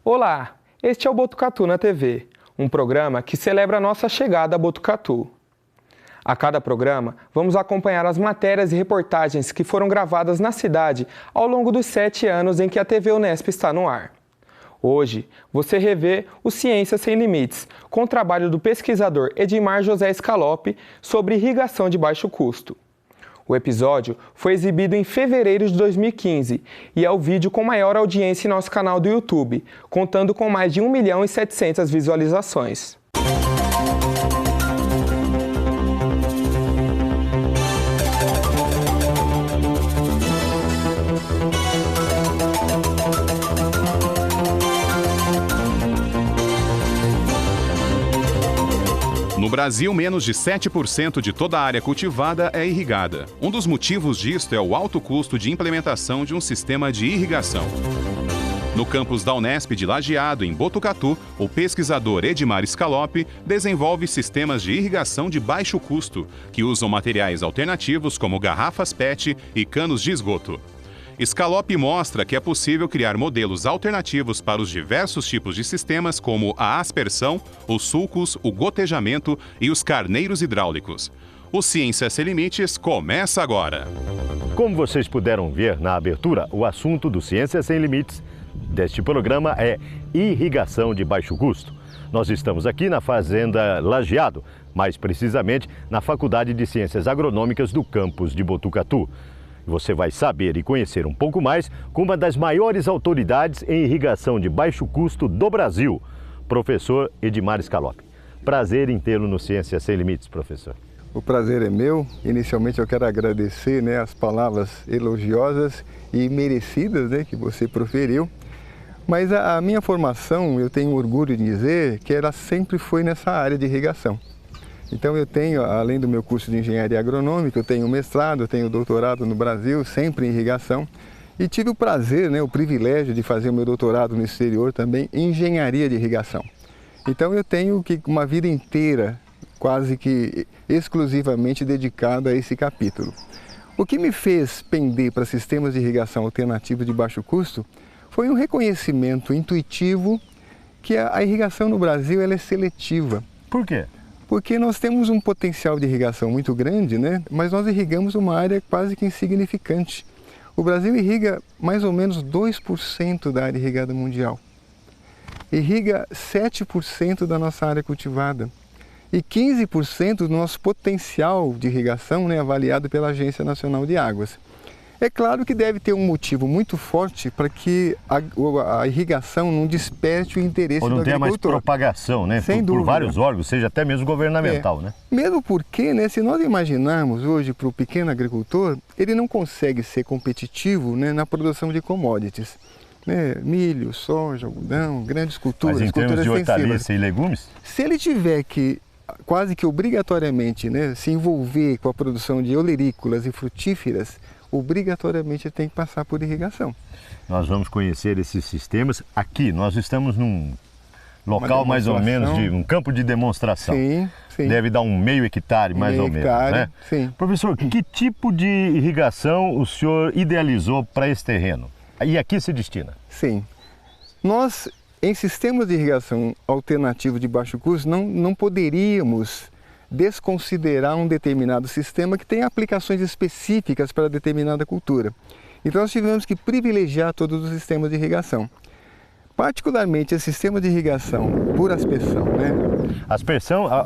Olá, este é o Botucatu na TV, um programa que celebra a nossa chegada a Botucatu. A cada programa, vamos acompanhar as matérias e reportagens que foram gravadas na cidade ao longo dos 7 anos em que a TV Unesp está no ar. Hoje, você revê o Ciência Sem Limites, com o trabalho do pesquisador Edmar José Scalopi sobre irrigação de baixo custo. O episódio foi exibido em fevereiro de 2015 e é o vídeo com maior audiência em nosso canal do YouTube, contando com mais de 1.700.000 visualizações. No Brasil, menos de 7% de toda a área cultivada é irrigada. Um dos motivos disto é o alto custo de implementação de um sistema de irrigação. No campus da Unesp de Lajeado, em Botucatu, o pesquisador Edmar Scalopi desenvolve sistemas de irrigação de baixo custo, que usam materiais alternativos como garrafas PET e canos de esgoto. Scalopi mostra que é possível criar modelos alternativos para os diversos tipos de sistemas, como a aspersão, os sulcos, o gotejamento e os carneiros hidráulicos. O Ciência Sem Limites começa agora. Como vocês puderam ver na abertura, o assunto do Ciência Sem Limites deste programa é irrigação de baixo custo. Nós estamos aqui na Fazenda Lajeado, mais precisamente na Faculdade de Ciências Agronômicas do campus de Botucatu. Você vai saber e conhecer um pouco mais com uma das maiores autoridades em irrigação de baixo custo do Brasil, professor Edmar Scalopi. Prazer em tê-lo no Ciência Sem Limites, professor. O prazer é meu. Inicialmente eu quero agradecer as palavras elogiosas e merecidas que você proferiu. Mas a minha formação, eu tenho orgulho de dizer que ela sempre foi nessa área de irrigação. Então eu tenho, além do meu curso de engenharia agronômica, eu tenho mestrado, eu tenho doutorado no Brasil, sempre em irrigação. E tive o prazer, o privilégio de fazer o meu doutorado no exterior também em engenharia de irrigação. Então eu tenho uma vida inteira, quase que exclusivamente dedicada a esse capítulo. O que me fez pender para sistemas de irrigação alternativos de baixo custo foi um reconhecimento intuitivo que a irrigação no Brasil ela é seletiva. Por quê? Porque nós temos um potencial de irrigação muito grande, mas nós irrigamos uma área quase que insignificante. O Brasil irriga mais ou menos 2% da área irrigada mundial. Irriga 7% da nossa área cultivada e 15% do nosso potencial de irrigação, avaliado pela Agência Nacional de Águas. É claro que deve ter um motivo muito forte para que a irrigação não desperte o interesse do agricultor. Ou não tenha mais propagação, Sem dúvida. Por vários órgãos, seja até mesmo governamental, Mesmo porque, se nós imaginarmos hoje para o pequeno agricultor, ele não consegue ser competitivo na produção de commodities. Milho, soja, algodão, grandes culturas. Mas em termos de hortaliça e legumes? Se ele tiver que, quase que obrigatoriamente, se envolver com a produção de olerícolas e frutíferas, obrigatoriamente tem que passar por irrigação. Nós vamos conhecer esses sistemas aqui. Nós estamos num local mais ou menos de um campo de demonstração. Sim. Deve dar um meio hectare mais ou menos, Sim. Professor, que tipo de irrigação o senhor idealizou para esse terreno? E aqui se destina? Sim. Nós, em sistemas de irrigação alternativo de baixo custo, não poderíamos desconsiderar um determinado sistema que tem aplicações específicas para determinada cultura. Então nós tivemos que privilegiar todos os sistemas de irrigação. Particularmente o sistema de irrigação por aspersão.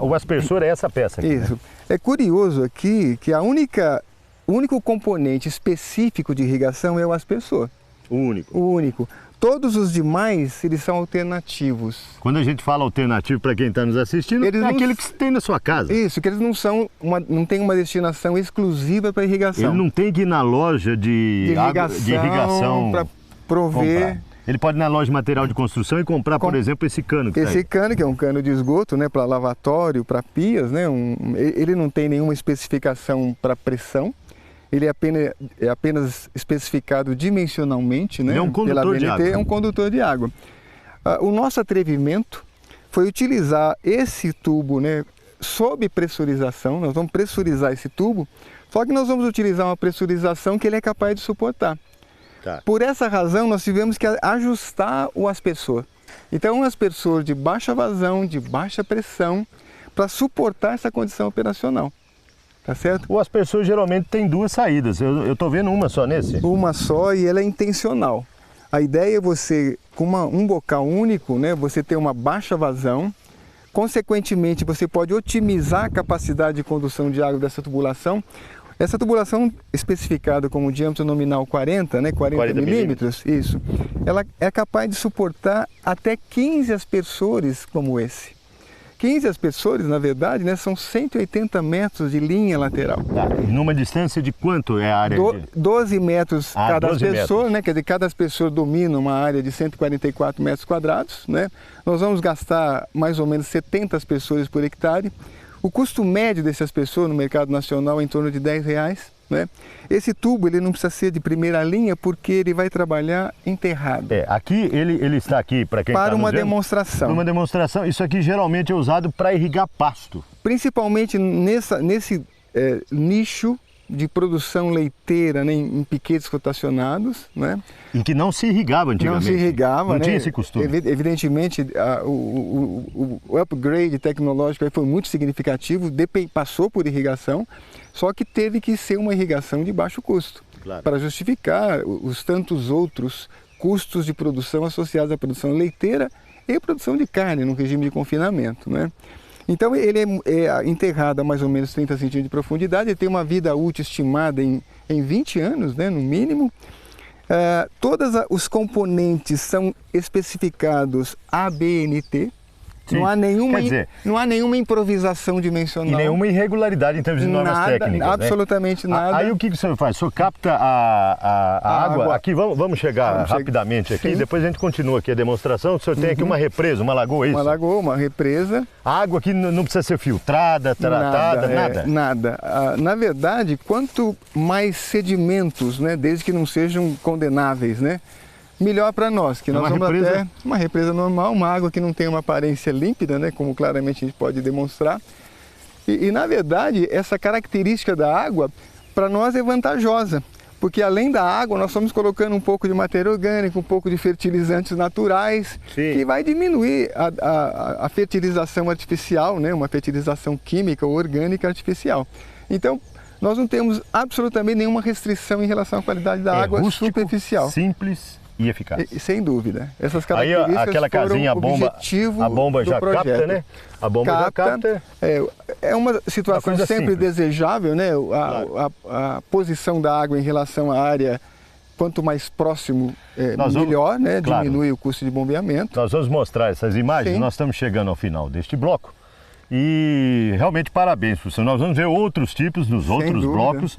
O aspersor é essa peça aqui. Isso. É curioso aqui que o único componente específico de irrigação é o aspersor. O único? O único. Todos os demais, eles são alternativos. Quando a gente fala alternativo para quem está nos assistindo, é aquele que você tem na sua casa. Isso, que eles não têm uma destinação exclusiva para irrigação. Ele não tem que ir na loja de irrigação para prover. Comprar. Ele pode ir na loja de material de construção e comprar, por exemplo, esse cano. Esse cano, que é um cano de esgoto, para lavatório, para pias, ele não tem nenhuma especificação para pressão. Ele é apenas especificado dimensionalmente, é um condutor de água. É um condutor de água. O nosso atrevimento foi utilizar esse tubo sob pressurização. Nós vamos pressurizar esse tubo, só que nós vamos utilizar uma pressurização que ele é capaz de suportar. Tá. Por essa razão, nós tivemos que ajustar o aspersor. Então, aspersor de baixa vazão, de baixa pressão, para suportar essa condição operacional. Tá certo? O aspersor geralmente tem duas saídas. Eu estou vendo uma só nesse. Uma só, e ela é intencional. A ideia é você, com um bocal único, né, você ter uma baixa vazão. Consequentemente, você pode otimizar a capacidade de condução de água dessa tubulação. Essa tubulação especificada como diâmetro nominal 40, né, 40 milímetros, isso, ela é capaz de suportar até 15 aspersores como esse. 15 aspersores, na verdade, né, são 180 metros de linha lateral. Tá. Numa distância de quanto é a área? 12 metros cada 12 aspersor, metros. né? Quer dizer, cada aspersor domina uma área de 144 metros quadrados, né? Nós vamos gastar mais ou menos 70 aspersores por hectare. O custo médio desse aspersor no mercado nacional é em torno de R$10, né? Esse tubo ele não precisa ser de primeira linha porque ele vai trabalhar enterrado. Aqui ele está aqui para quem está para nos uma vendo, demonstração. Para uma demonstração. Isso aqui geralmente é usado para irrigar pasto. Principalmente nesse nicho de produção leiteira, né, em piquetes rotacionados, né? E que não se irrigava antigamente. Não se irrigava, não né? tinha esse costume. Evidentemente, o upgrade tecnológico aí foi muito significativo, passou por irrigação, só que teve que ser uma irrigação de baixo custo, claro, para justificar os tantos outros custos de produção associados à produção leiteira e produção de carne no regime de confinamento, né? Então ele é enterrado a mais ou menos 30 centímetros de profundidade, ele tem uma vida útil estimada em 20 anos, né, no mínimo. Todos os componentes são especificados ABNT. Sim. Não há nenhuma improvisação dimensional. E nenhuma irregularidade em termos de normas técnicas. Absolutamente nada. Aí o que o senhor faz? O senhor capta a água. Aqui vamos chegar rapidamente aqui, depois a gente continua aqui a demonstração. O senhor tem aqui uma represa, uma lagoa, isso? Uma lagoa, uma represa. A água aqui não precisa ser filtrada, tratada, nada? Nada. Na verdade, quanto mais sedimentos, né, desde que não sejam condenáveis, né, melhor para nós, que nós vamos até uma represa normal, uma água que não tem uma aparência límpida, né, como claramente a gente pode demonstrar. E na verdade, essa característica da água, para nós é vantajosa, porque além da água, nós estamos colocando um pouco de matéria orgânica, um pouco de fertilizantes naturais, sim, que vai diminuir a fertilização artificial, né, uma fertilização química ou orgânica artificial. Então, nós não temos absolutamente nenhuma restrição em relação à qualidade da água superficial. Simples e eficaz. Sem dúvida. Essas características aí aquela casinha, a bomba já capta, né? A bomba já capta. É uma situação uma sempre desejável, né? Claro. A posição da água em relação à área, quanto mais próximo, melhor, né? Claro. Diminui o custo de bombeamento. Nós vamos mostrar essas imagens, sim, nós estamos chegando ao final deste bloco. E realmente parabéns, professor. Nós vamos ver outros tipos nos outros blocos.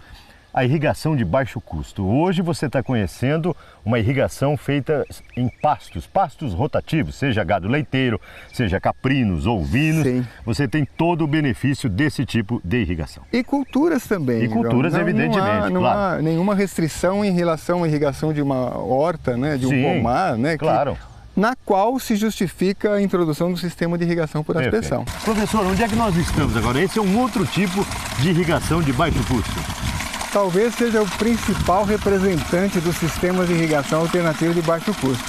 A irrigação de baixo custo. Hoje você está conhecendo uma irrigação feita em pastos rotativos, seja gado leiteiro, seja caprinos, ovinos. Sim. Você tem todo o benefício desse tipo de irrigação. E culturas também. E culturas, evidentemente, não há nenhuma restrição em relação à irrigação de uma horta, né, de um pomar, né? Claro. Na qual se justifica a introdução do sistema de irrigação por aspersão. Professor, onde é que nós estamos agora? Esse é um outro tipo de irrigação de baixo custo. Talvez seja o principal representante dos sistemas de irrigação alternativos de baixo custo.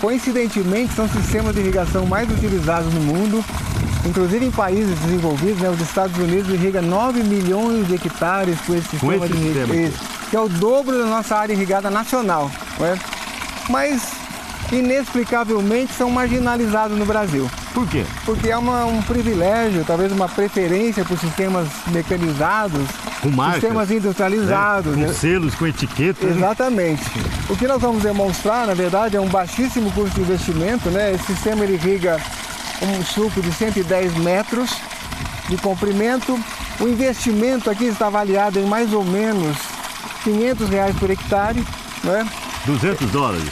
Coincidentemente, são sistemas de irrigação mais utilizados no mundo, inclusive em países desenvolvidos, né? Os Estados Unidos irriga 9 milhões de hectares com esse sistema de irrigação, que é o dobro da nossa área irrigada nacional. Né? Mas, inexplicavelmente, são marginalizados no Brasil. Por quê? Porque é um privilégio, talvez uma preferência por sistemas mecanizados, com marcas, sistemas industrializados, né? Com selos, com etiquetas. Exatamente. O que nós vamos demonstrar, na verdade, é um baixíssimo custo de investimento, né? Esse sistema ele irriga um sulco de 110 metros de comprimento. O investimento aqui está avaliado em mais ou menos R$500 por hectare, né? 200 dólares.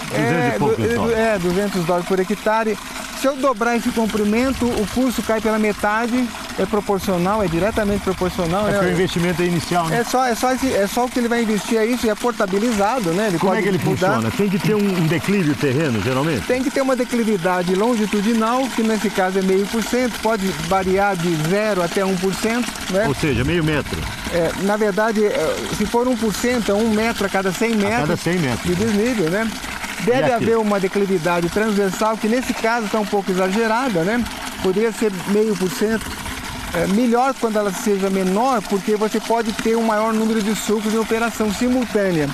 200 e poucos dólares. 200 dólares por hectare. Se eu dobrar esse comprimento, o custo cai pela metade, é proporcional, é diretamente proporcional. Porque o investimento é inicial, né? É só o que ele vai investir, é isso, e é portabilizado, né? Como é que ele funciona? Tem que ter um declive terreno, geralmente? Tem que ter uma declividade longitudinal, que nesse caso é 0,5%, pode variar de 0 até 1%. Né? Ou seja, meio metro. Na verdade, se for 1%, é 1 metro a cada 100 metros. A cada 100 metros. De desnível, né? Deve haver uma declividade transversal, que nesse caso está um pouco exagerada, né? Poderia ser 0,5%. Melhor quando ela seja menor, porque você pode ter um maior número de sulcos em operação simultânea.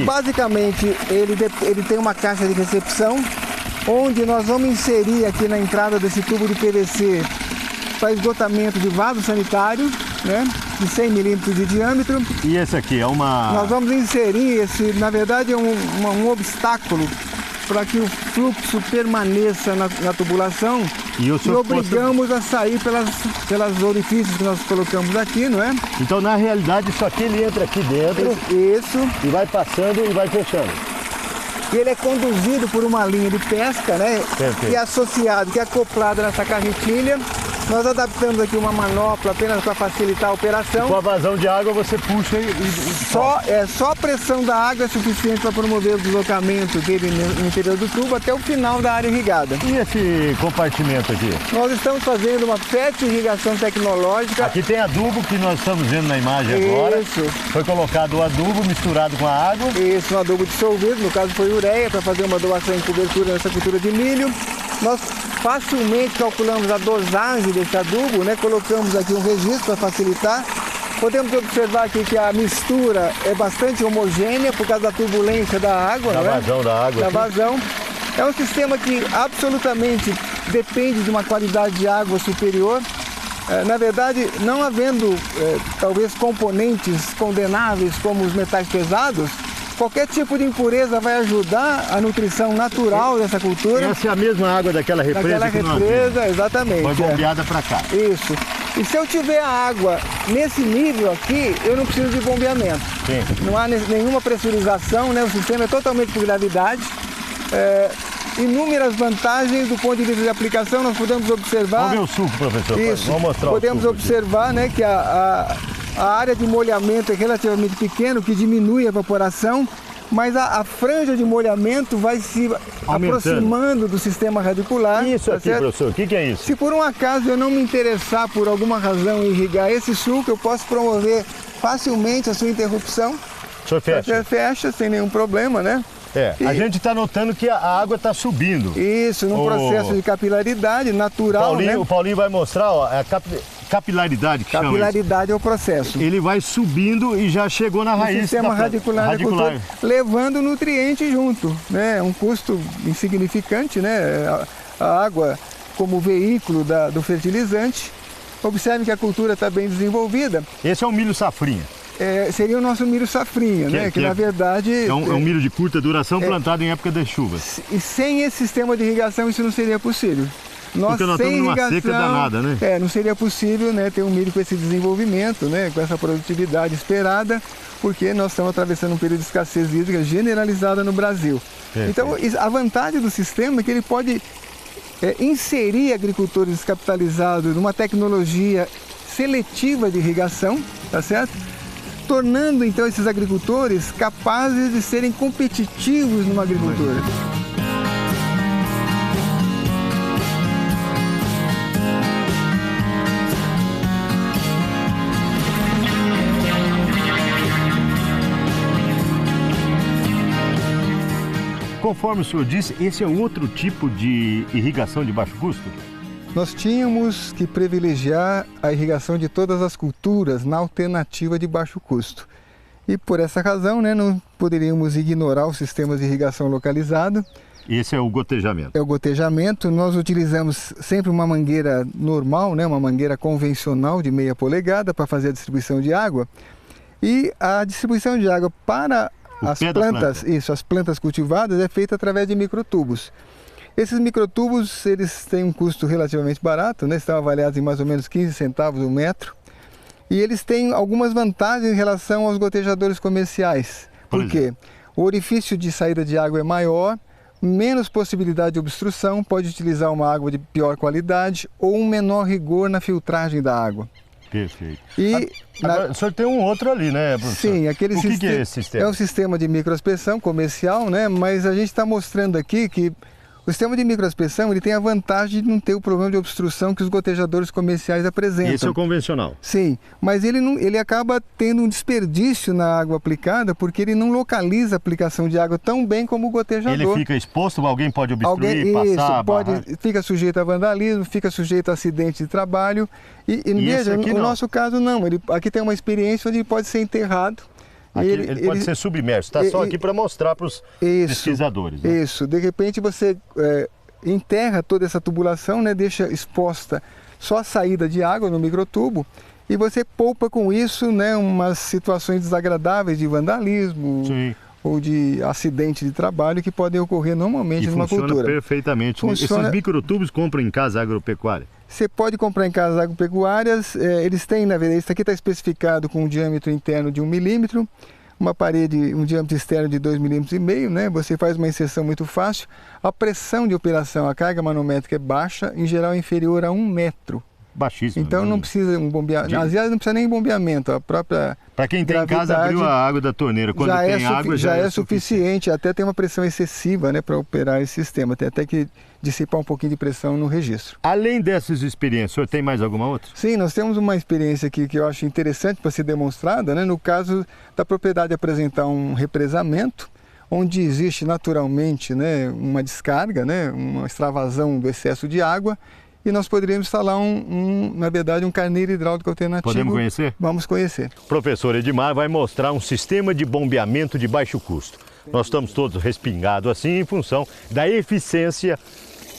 Basicamente, ele tem uma caixa de recepção, onde nós vamos inserir aqui na entrada desse tubo de PVC para esgotamento de vaso sanitário, né, de 100 milímetros de diâmetro. E esse aqui é uma... Nós vamos inserir na verdade, um obstáculo para que o fluxo permaneça na tubulação e obrigamos a sair pelas orifícios que nós colocamos aqui, não é? Então, na realidade, isso aqui ele entra aqui dentro. Isso. E vai passando e vai fechando. E ele é conduzido por uma linha de pesca, né? Perfeito. Que é associado, que é acoplado nessa carretilha. Nós adaptamos aqui uma manopla apenas para facilitar a operação. Com a vazão de água você puxa só a pressão da água é suficiente para promover o deslocamento dele no interior do tubo até o final da área irrigada. E esse compartimento aqui? Nós estamos fazendo uma fertirrigação tecnológica. Aqui tem adubo que nós estamos vendo na imagem agora. Isso. Foi colocado o adubo misturado com a água. Isso, um adubo dissolvido, no caso foi ureia, para fazer uma doação em cobertura nessa cultura de milho. Nós facilmente calculamos a dosagem desse adubo, né? Colocamos aqui um registro para facilitar. Podemos observar aqui que a mistura é bastante homogênea por causa da turbulência da água. Da vazão da água. Da vazão. É um sistema que absolutamente depende de uma qualidade de água superior. Na verdade, não havendo talvez componentes condenáveis como os metais pesados, qualquer tipo de impureza vai ajudar a nutrição natural dessa cultura. Essa é a mesma água daquela represa? Daquela represa, exatamente. Foi bombeada para cá. Isso. E se eu tiver a água nesse nível aqui, eu não preciso de bombeamento. Sim. Não há nenhuma pressurização, né? O sistema é totalmente por gravidade. Inúmeras vantagens do ponto de vista de aplicação, nós podemos observar... Vamos ver o suco, professor. Isso. Vamos mostrar podemos o suco observar aqui, né, que a área de molhamento é relativamente pequena, o que diminui a evaporação, mas a franja de molhamento vai se aproximando do sistema radicular. Isso tá aqui, certo? professor, o que é isso? Se por um acaso eu não me interessar por alguma razão em irrigar esse suco, eu posso promover facilmente a sua interrupção. O senhor fecha? Fecha sem nenhum problema, né? A gente está notando que a água está subindo. Isso, num processo de capilaridade natural, né? O Paulinho vai mostrar, ó, a capilaridade que chama isso. Capilaridade é o processo. Ele vai subindo e já chegou na raiz. Sistema radicular da cultura, levando nutriente junto, né? É um custo insignificante, né? A água como veículo do fertilizante. Observe que a cultura está bem desenvolvida. Esse é o milho safrinha. Seria o nosso milho safrinha, né? Que na verdade... É um milho de curta duração plantado em época das chuvas. E sem esse sistema de irrigação isso não seria possível. Porque nós estamos numa seca danada, né? Não seria possível, né, ter um milho com esse desenvolvimento, né, com essa produtividade esperada, porque nós estamos atravessando um período de escassez hídrica generalizada no Brasil. Então, a vantagem do sistema é que ele pode inserir agricultores descapitalizados numa tecnologia seletiva de irrigação, tá certo? Tornando então esses agricultores capazes de serem competitivos numa agricultura. Conforme o senhor disse, esse é outro tipo de irrigação de baixo custo? Nós tínhamos que privilegiar a irrigação de todas as culturas na alternativa de baixo custo. E por essa razão, né, não poderíamos ignorar os sistemas de irrigação localizado. Esse é o gotejamento? É o gotejamento. Nós utilizamos sempre uma mangueira normal, né, uma mangueira convencional de meia polegada para fazer a distribuição de água. E a distribuição de água para as plantas cultivadas é feita através de microtubos. Esses microtubos, eles têm um custo relativamente barato, né? Estão avaliados em mais ou menos 15 centavos o metro. E eles têm algumas vantagens em relação aos gotejadores comerciais. Por quê? O orifício de saída de água é maior, menos possibilidade de obstrução, pode utilizar uma água de pior qualidade ou um menor rigor na filtragem da água. Perfeito. Agora, o senhor tem um outro ali, né, professor? Sim, aquele o que é esse sistema? É um sistema de microaspersão comercial, né? Mas a gente está mostrando aqui que O sistema de microaspersão ele tem a vantagem de não ter o problema de obstrução que os gotejadores comerciais apresentam. Esse é o convencional. Sim, mas ele acaba tendo um desperdício na água aplicada porque ele não localiza a aplicação de água tão bem como o gotejador. Ele fica exposto, alguém pode obstruir, passar, fica sujeito a vandalismo, fica sujeito a acidente de trabalho. E veja, no nosso caso não, aqui tem uma experiência onde ele pode ser enterrado. Aqui, ele pode ser submerso, está só aqui para mostrar para os pesquisadores. Né? Isso, de repente você enterra toda essa tubulação, né, deixa exposta só a saída de água no microtubo e você poupa com isso, né, umas situações desagradáveis de vandalismo. Sim. Ou de acidente de trabalho que podem ocorrer normalmente numa cultura. Funciona perfeitamente. Esses microtubos compram em casa agropecuária? Você pode comprar em casas agropecuárias, eles têm, na verdade, isso aqui está especificado com um diâmetro interno de 1 milímetro, uma parede, um diâmetro externo de 2,5 milímetros, né? Você faz uma inserção muito fácil. A pressão de operação, a carga manométrica é baixa, em geral inferior a 1 metro. Baixíssimo. Então não precisa um bombeamento, às vezes não precisa nem bombeamento, a própria para quem tem em casa, abriu a água da torneira, quando tem água já é suficiente, até tem uma pressão excessiva, né, para operar esse sistema, tem até que dissipar um pouquinho de pressão no registro. Além dessas experiências, o senhor tem mais alguma outra? Sim, nós temos uma experiência aqui que eu acho interessante para ser demonstrada, né, no caso da propriedade apresentar um represamento, onde existe naturalmente, né, uma descarga, né, uma extravasão do excesso de água, e nós poderíamos instalar na verdade, um carneiro hidráulico alternativo. Podemos conhecer? Vamos conhecer. O professor Edmar vai mostrar um sistema de bombeamento de baixo custo. Nós estamos todos respingados assim em função da eficiência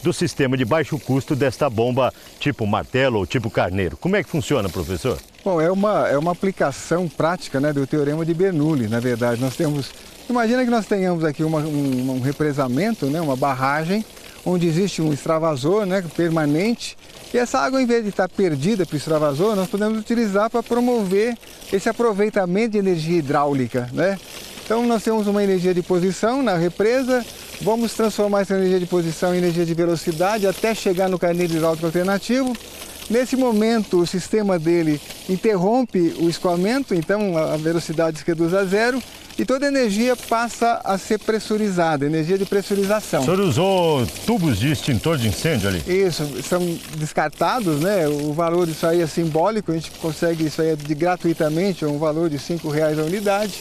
do sistema de baixo custo desta bomba tipo martelo ou tipo carneiro. Como é que funciona, professor? Bom, é uma aplicação prática, né, do teorema de Bernoulli, na verdade. Nós temos, imagina que nós tenhamos aqui um represamento, né, uma barragem, onde existe um extravasor, né, permanente, e essa água, em vez de estar perdida para o extravasor, nós podemos utilizar para promover esse aproveitamento de energia hidráulica, né? Então nós temos uma energia de posição na represa, vamos transformar essa energia de posição em energia de velocidade até chegar no carneiro hidráulico alternativo. Nesse momento o sistema dele interrompe o escoamento, então a velocidade se reduz a zero, e toda a energia passa a ser pressurizada, energia de pressurização. O senhor usou tubos de extintor de incêndio ali? Isso, são descartados, né? O valor disso aí é simbólico, a gente consegue isso aí gratuitamente, é um valor de R$5 a unidade,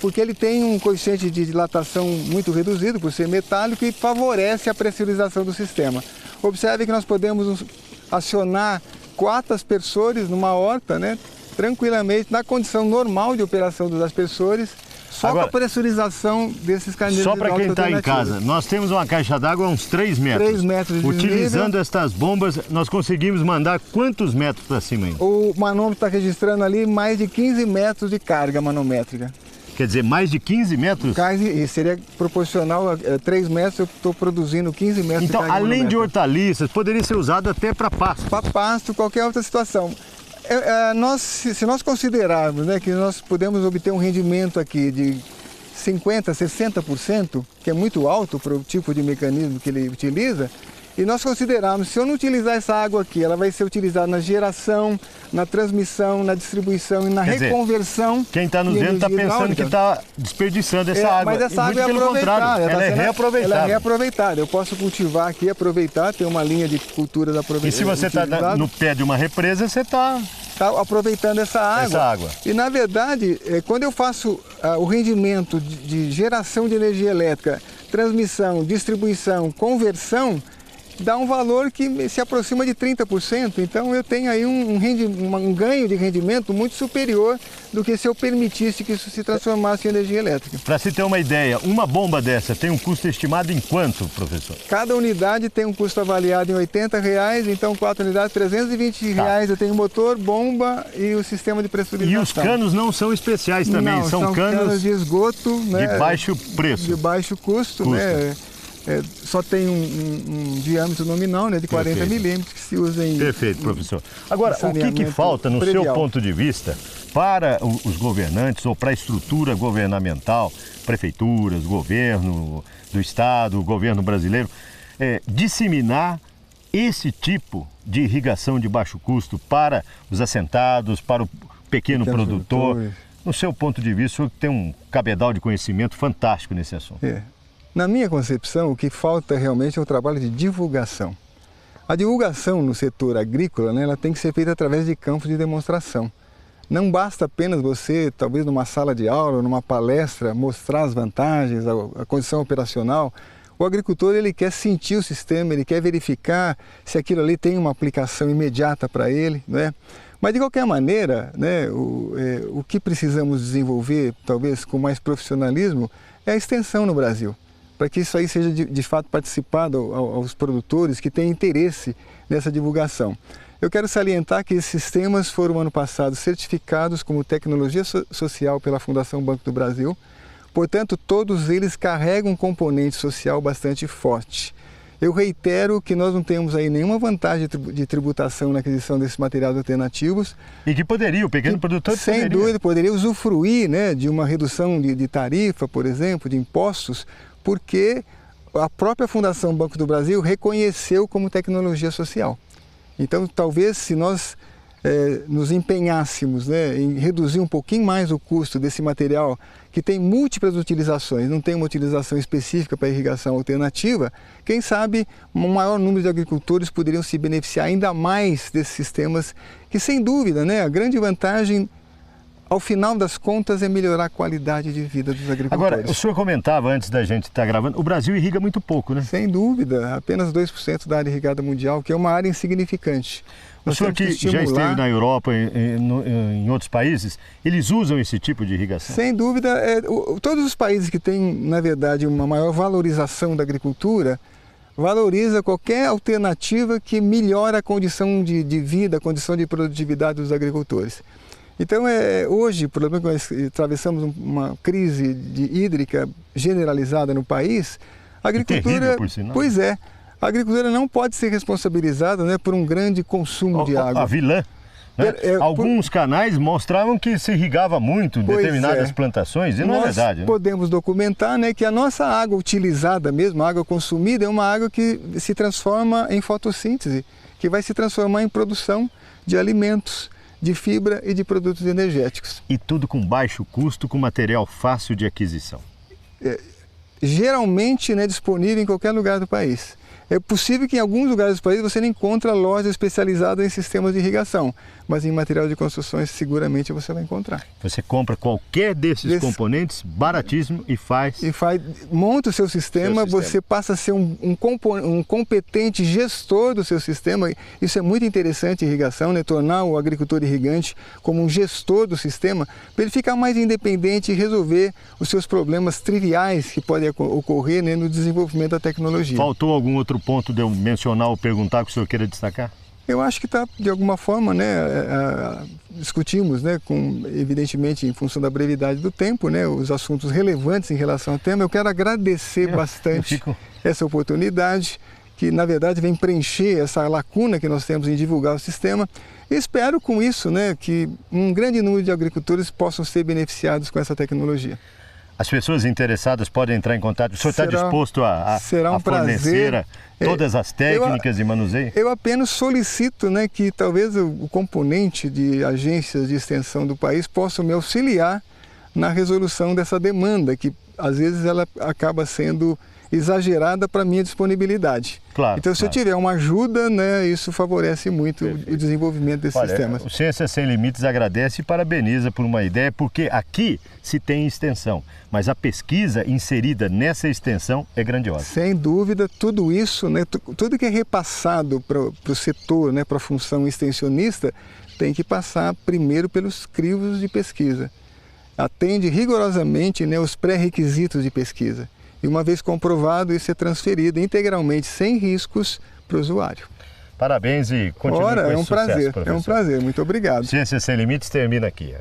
porque ele tem um coeficiente de dilatação muito reduzido por ser metálico e favorece a pressurização do sistema. Observe que nós podemos acionar 4 aspersores numa horta, né? Tranquilamente, na condição normal de operação dos aspersores, só com a pressurização desses carneiros. Só para quem está em casa, nós temos uma caixa d'água a uns 3 metros. 3 metros de Utilizando desnível. estas bombas, nós conseguimos mandar quantos metros para cima ainda? O manômetro está registrando ali mais de 15 metros de carga manométrica. Quer dizer, mais de 15 metros? Seria proporcional a 3 metros, eu estou produzindo 15 metros então, de carga além de manométrica. hortaliças, poderia ser usado até para pasto. Para pasto, qualquer outra situação. Se nós considerarmos, né, que nós podemos obter um rendimento aqui de 50%, 60%, que é muito alto para o tipo de mecanismo que ele utiliza, e nós considerarmos, se eu não utilizar essa água aqui, ela vai ser utilizada na geração, na transmissão, na distribuição e na reconversão. Quem está nos vendo está pensando que está desperdiçando essa água. Mas essa água é aproveitada. Ela é reaproveitada. Ela é reaproveitada. Eu posso cultivar aqui, aproveitar, ter uma linha de cultura da aproveitação. E se você está no pé de uma represa, você está aproveitando essa água. E na verdade, quando eu faço o rendimento de geração de energia elétrica, transmissão, distribuição, conversão, dá um valor que se aproxima de 30%, então eu tenho aí um ganho de rendimento muito superior do que se eu permitisse que isso se transformasse em energia elétrica. Para se ter uma ideia, uma bomba dessa tem um custo estimado em quanto, professor? Cada unidade tem um custo avaliado em R$80, então 4 unidades, R$320. Eu tenho motor, bomba e o sistema de pressurização. E os canos não são especiais também, não, são canos de esgoto, né, de baixo preço. De baixo custo. Né? Só tem um diâmetro nominal, né, de 40 milímetros que se usa em... Perfeito, professor. Agora, o que falta, no seu ponto de vista, para os governantes ou para a estrutura governamental, prefeituras, governo do estado, governo brasileiro, disseminar esse tipo de irrigação de baixo custo para os assentados, para o pequeno produtor? No seu ponto de vista, o senhor tem um cabedal de conhecimento fantástico nesse assunto. Na minha concepção, o que falta realmente é o trabalho de divulgação. A divulgação no setor agrícola, né, ela tem que ser feita através de campos de demonstração. Não basta apenas você, talvez numa sala de aula, numa palestra, mostrar as vantagens, a condição operacional. O agricultor ele quer sentir o sistema, ele quer verificar se aquilo ali tem uma aplicação imediata para ele, né? Mas de qualquer maneira, né, o que precisamos desenvolver, talvez com mais profissionalismo, é a extensão no Brasil, para que isso aí seja de fato participado aos produtores que têm interesse nessa divulgação. Eu quero salientar que esses sistemas foram ano passado certificados como tecnologia social pela Fundação Banco do Brasil, portanto todos eles carregam um componente social bastante forte. Eu reitero que nós não temos aí nenhuma vantagem de tributação na aquisição desses materiais alternativos. E que poderia, o pequeno produtor sem dúvida, poderia usufruir, né, de uma redução de tarifa, por exemplo, de impostos, porque a própria Fundação Banco do Brasil reconheceu como tecnologia social. Então, talvez se nós nos empenhássemos, né, em reduzir um pouquinho mais o custo desse material que tem múltiplas utilizações, não tem uma utilização específica para irrigação alternativa, quem sabe um maior número de agricultores poderiam se beneficiar ainda mais desses sistemas que, sem dúvida, né, a grande vantagem ao final das contas é melhorar a qualidade de vida dos agricultores. Agora, o senhor comentava antes da gente estar gravando, o Brasil irriga muito pouco, né? Sem dúvida, apenas 2% da área irrigada mundial, que é uma área insignificante. O senhor que já esteve na Europa, em outros países, eles usam esse tipo de irrigação? Sem dúvida, todos os países que têm, na verdade, uma maior valorização da agricultura, valoriza qualquer alternativa que melhora a condição de vida, a condição de produtividade dos agricultores. Então, hoje, por exemplo, nós atravessamos uma crise hídrica generalizada no país, a agricultura, terrível, por sinal. Pois é, a agricultura não pode ser responsabilizada, né, por um grande consumo de água. A vilã, né? Alguns canais mostravam que se irrigava muito determinadas plantações, e não é verdade. Nós podemos documentar, né, que a nossa água utilizada mesmo, a água consumida, é uma água que se transforma em fotossíntese, que vai se transformar em produção de alimentos, de fibra e de produtos energéticos. E tudo com baixo custo, com material fácil de aquisição. Geralmente, né, disponível em qualquer lugar do país. É possível que em alguns lugares do país você não encontre lojas especializadas em sistemas de irrigação, mas em material de construções seguramente você vai encontrar. Você compra qualquer desses componentes, baratíssimo, e monta o seu sistema, você passa a ser um competente gestor do seu sistema. Isso é muito interessante em irrigação, né? Tornar o agricultor irrigante como um gestor do sistema, para ele ficar mais independente e resolver os seus problemas triviais que podem ocorrer, né, no desenvolvimento da tecnologia. Faltou algum outro ponto de eu mencionar ou perguntar que o senhor queira destacar? Eu acho que está, de alguma forma, né, discutimos, né, evidentemente, em função da brevidade do tempo, né, os assuntos relevantes em relação ao tema. Eu quero agradecer bastante essa oportunidade, que, na verdade, vem preencher essa lacuna que nós temos em divulgar o sistema. E espero, com isso, né, que um grande número de agricultores possam ser beneficiados com essa tecnologia. As pessoas interessadas podem entrar em contato. O senhor está disposto a fornecer todas as técnicas de manuseio? Eu apenas solicito, né, que talvez o componente de agências de extensão do país possa me auxiliar na resolução dessa demanda, que às vezes ela acaba sendo exagerada para a minha disponibilidade. Claro, então, se eu tiver uma ajuda, né, isso favorece muito o desenvolvimento desses sistemas. O Ciências Sem Limites agradece e parabeniza por uma ideia, porque aqui se tem extensão, mas a pesquisa inserida nessa extensão é grandiosa. Sem dúvida, tudo isso, né, tudo que é repassado para o setor, né, para a função extensionista, tem que passar primeiro pelos crivos de pesquisa. Atende rigorosamente, né, os pré-requisitos de pesquisa. E uma vez comprovado, isso é transferido integralmente, sem riscos, para o usuário. Parabéns e continue com esse sucesso, professor. É um prazer, muito obrigado. Ciências Sem Limites termina aqui.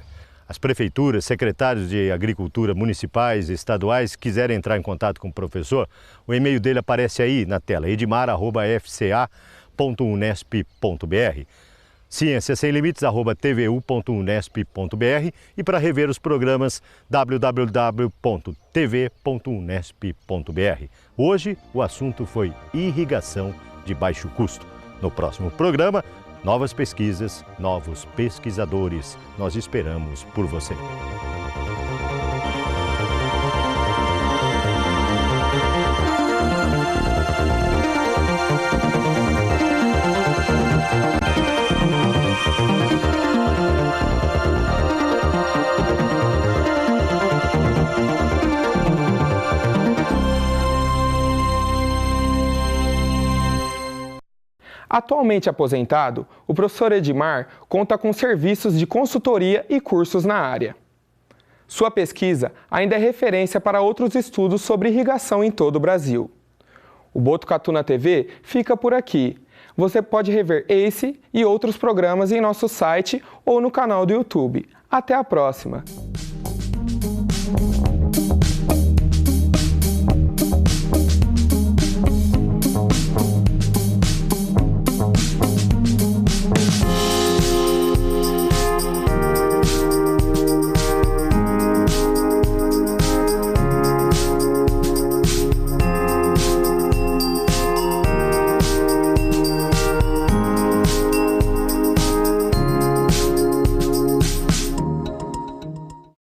As prefeituras, secretários de agricultura municipais e estaduais quiserem entrar em contato com o professor, o e-mail dele aparece aí na tela, edmar@fca.unesp.br. cienciassemlimites@tvu.unesp.br e para rever os programas www.tv.unesp.br. Hoje o assunto foi irrigação de baixo custo. No próximo programa, novas pesquisas, novos pesquisadores. Nós esperamos por você. Atualmente aposentado, o professor Edmar conta com serviços de consultoria e cursos na área. Sua pesquisa ainda é referência para outros estudos sobre irrigação em todo o Brasil. O Botucatu na TV fica por aqui. Você pode rever esse e outros programas em nosso site ou no canal do YouTube. Até a próxima!